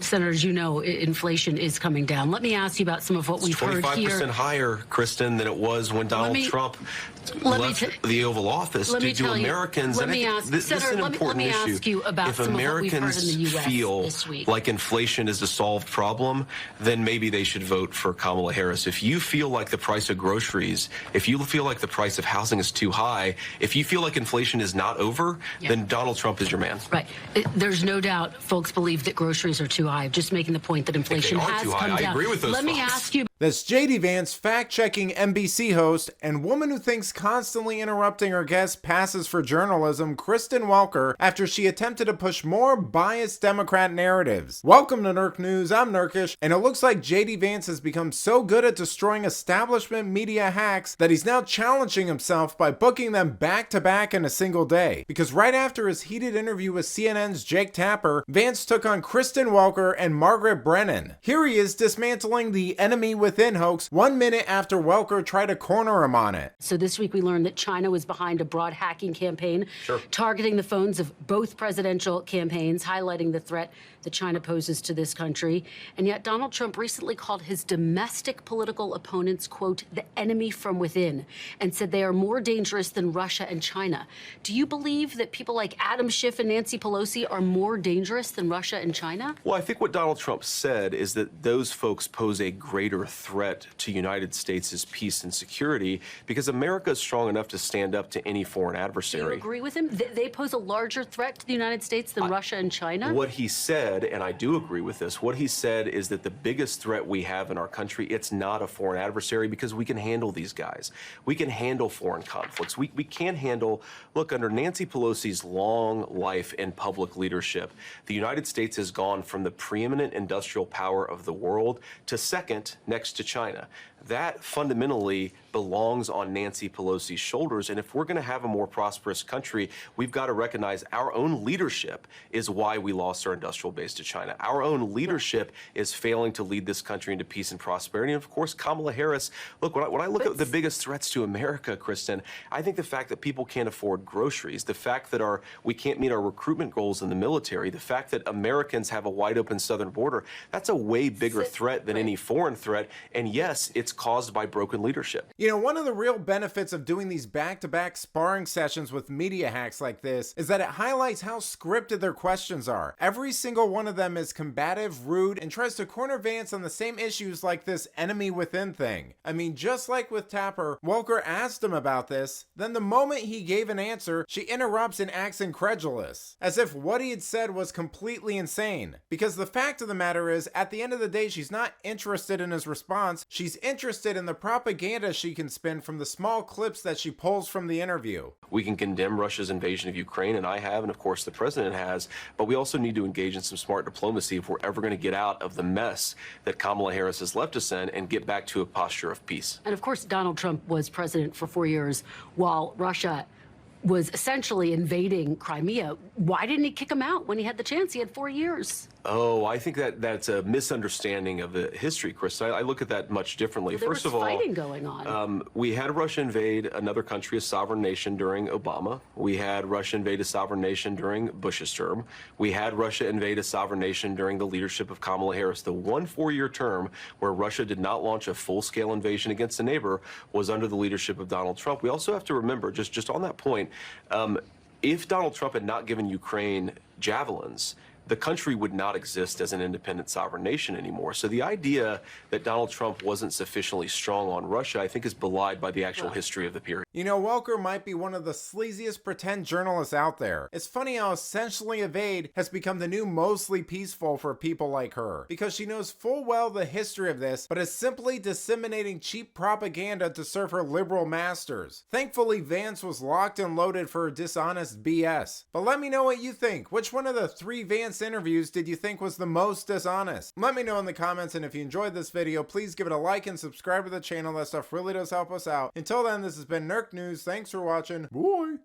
Senators, you know, inflation is coming down. Let me ask you about some of what we've heard here. 25% higher, Kristen, than it was when Donald Trump left the Oval Office. Do Americans, let me ask you about some of what we've heard in the U.S. feel this week. like inflation is a solved problem, then maybe they should vote for Kamala Harris. If you feel like the price of groceries, if you feel like the price of housing is too high, if you feel like inflation is not over, then Donald Trump is your man. Right. There's no doubt folks believe that groceries are too high. Just making the point that inflation has come down. I agree with those Let me ask you. That's JD Vance, fact-checking NBC host and woman who thinks constantly interrupting her guests passes for journalism, Kristen Welker, after she attempted to push more biased Democrat narratives. Welcome to Nerk News, I'm Nerkish, and it looks like JD Vance has become so good at destroying establishment media hacks that he's now challenging himself by booking them back-to-back in a single day. Because right after his heated interview with CNN's Jake Tapper, Vance took on Kristen Welker and Margaret Brennan. Here he is dismantling the enemy within hoax 1 minute after Welker tried to corner him on it. So this week we learned that China was behind a broad hacking campaign targeting the phones of both presidential campaigns, highlighting the threat that China poses to this country. And yet Donald Trump recently called his domestic political opponents, quote, the enemy from within, and said they are more dangerous than Russia and China. Do you believe that people like Adam Schiff and Nancy Pelosi are more dangerous than Russia and China? Well, I think what Donald Trump said is that those folks pose a greater threat to United States' peace and security because America is strong enough to stand up to any foreign adversary. Do you agree with him? They pose a larger threat to the United States than Russia and China? What he said, and I do agree with this, what he said is that the biggest threat we have in our country, it's not a foreign adversary because we can handle these guys. We can handle foreign conflicts. We can handle, look, under Nancy Pelosi's long life in public leadership, the United States has gone from the preeminent industrial power of the world to second next to China. That fundamentally belongs on Nancy Pelosi's shoulders. And if we're going to have a more prosperous country, we've got to recognize our own leadership is why we lost our industrial base to China. Our own leadership is failing to lead this country into peace and prosperity. And of course, Kamala Harris, look, when I look at the biggest threats to America, Kristen, I think the fact that people can't afford groceries, the fact that we can't meet our recruitment goals in the military, the fact that Americans have a wide open southern border, that's a way bigger threat than any foreign threat. And yes, it's caused by broken leadership. You know, one of the real benefits of doing these back-to-back sparring sessions with media hacks like this is that it highlights how scripted their questions are. Every single one of them is combative, rude, and tries to corner Vance on the same issues like this enemy within thing. I mean, just like with Tapper, Welker asked him about this, then the moment he gave an answer, she interrupts and acts incredulous, as if what he had said was completely insane. Because the fact of the matter is, at the end of the day, she's not interested in his response, she's interested in the propaganda she can spin from the small clips that she pulls from the interview. We can condemn Russia's invasion of Ukraine, and I have, and of course the president has, but we also need to engage in some smart diplomacy if we're ever going to get out of the mess that Kamala Harris has left us in and get back to a posture of peace. And of course, Donald Trump was president for 4 years while Russia was essentially invading Crimea. Why didn't he kick him out when he had the chance? He had 4 years. Oh, I think that's a misunderstanding of the history, Chris. I look at that much differently. There First was of all, fighting going on. We had Russia invade another country, a sovereign nation, during Obama. We had Russia invade a sovereign nation during Bush's term. We had Russia invade a sovereign nation during the leadership of Kamala Harris. The one 4-year term where Russia did not launch a full-scale invasion against a neighbor was under the leadership of Donald Trump. We also have to remember, just on that point, if Donald Trump had not given Ukraine javelins, the country would not exist as an independent sovereign nation anymore. So the idea that Donald Trump wasn't sufficiently strong on Russia, I think, is belied by the actual history of the period. You know, Welker might be one of the sleaziest pretend journalists out there. It's funny how essentially evade has become the new mostly peaceful for people like her, because she knows full well the history of this, but is simply disseminating cheap propaganda to serve her liberal masters. Thankfully, Vance was locked and loaded for her dishonest BS. But let me know what you think. Which one of the 3 Vance interviews did you think was the most dishonest? Let me know in the comments, and if you enjoyed this video, please give it a like and subscribe to the channel. That stuff really does help us out. Until then, this has been Nerk News. Thanks for watching. Bye!